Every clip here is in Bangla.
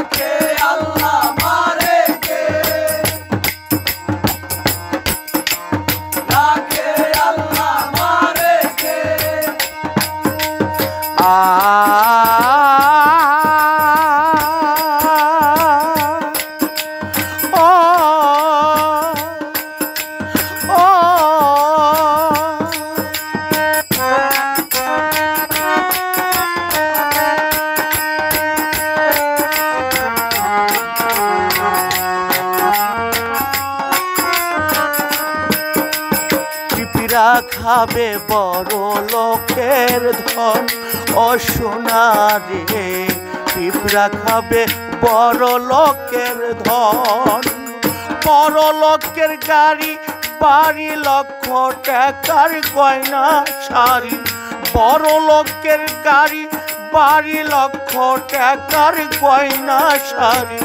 রাখে আল্লাহ মারে কে, রাখে আল্লাহ মারে কে। পিঁপড়া খাবে বড় লোকের ধন ও সোনা রে, পিঁপড়া খাবে বড় লোকের ধন। বড় লোকের গাড়ি বাড়ি লক্ষ টাকার গয়না শাড়ি, বড় লোকের গাড়ি বাড়ি লক্ষ টাকার গয়না শাড়ি,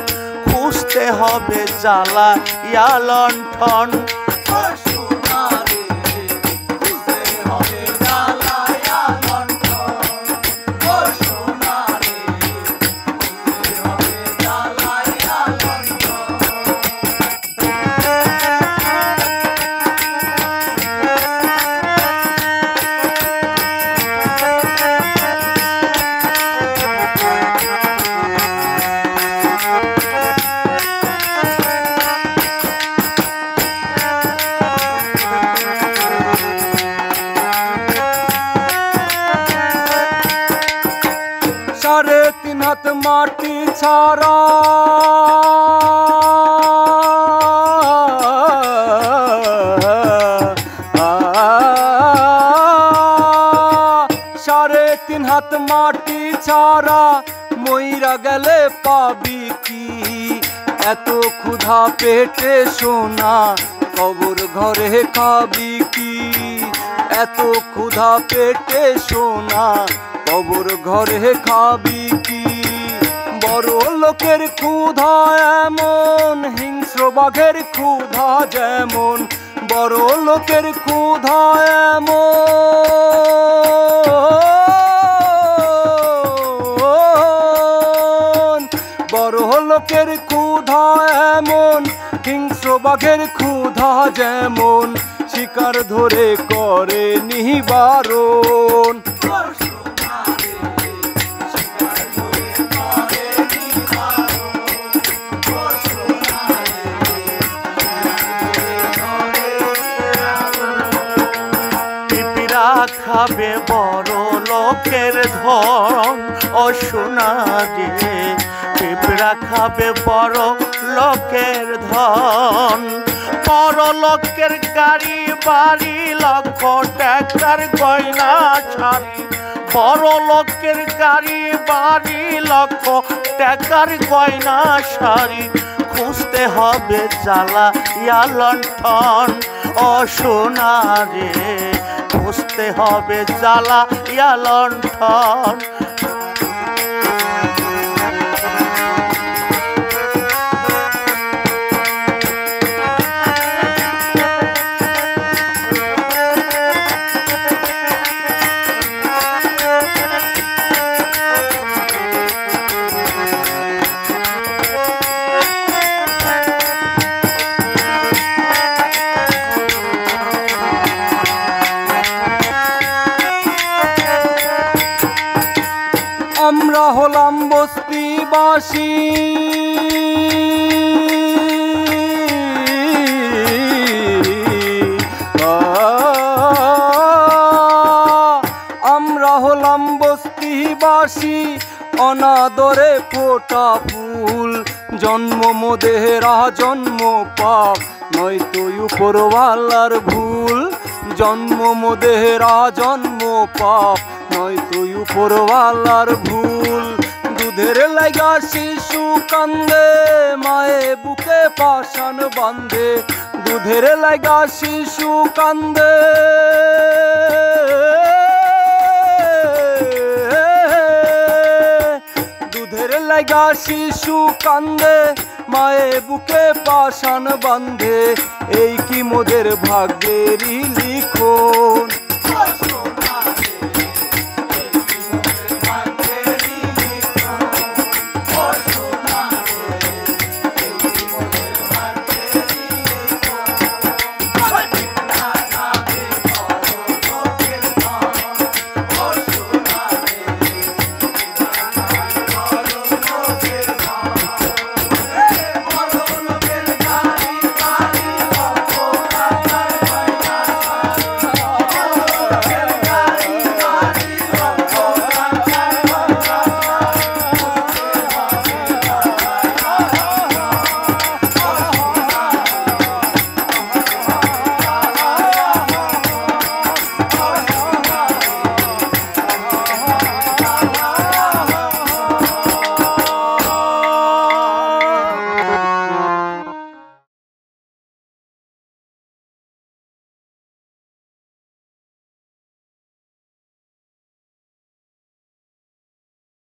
খুঁজতে হবে জ্বালা ইয়া লণ্ঠন। সাড়ে তিন হাত মাটি ছাড়া সাড়ে তিন হাত মাটি ছাড়া মইরা গেলে পাবি কি, এত ক্ষুধা পেটে সোনা কবর ঘরে খাবি কি, এত ক্ষুধা পেটে সোনা কবর ঘরে খাবি কি। বড় লোকের ক্ষুধা এমন, হিংস্র বাঘের ক্ষুধা যেমন, বড় লোকের ক্ষুধা এমন, বড় লোকের ক্ষুধা এমন, হিংস্র বাঘের ক্ষুধা যেমন, শিকার ধরে করে নিবারণ। খাবে বড় লোকের ধন ও সোনা রে, পিঁপড়া খাবে বড় লোকের ধন। বড় লোকের গাড়ি বাড়ি লক্ষ টাকার গয়না শাড়ি, বড় লোকের গাড়ি বাড়ি লক্ষ টাকার গয়না শাড়ি, খুঁজতে হবে জ্বালা ইয়া লণ্ঠন ও সোনা রে, খুঁজতে হবে জ্বালা ইয়া লণ্ঠন। আমরা হলাম বস্তিবাসী, আমরা হলাম বস্তিবাসী, অনাদরে ফোটা ফুল, জন্ম মোদেহরা জন্ম পাপ, নয়তো উপরওয়ালার ভুল, জন্ম মোদেহরা জন্ম পাপ, নয়তো উপরওয়ালার ভুল। দুধের লাগা শিশু কান্দে, মায়ে বুকে পাষাণ বান্ধে, দুধের লাগা শিশু কান্দে, দুধের লাগা শিশু কান্দে, মায়ে বুকে পাষাণ বান্ধে, এই কি মোদের ভাগ্যেরই লিখন।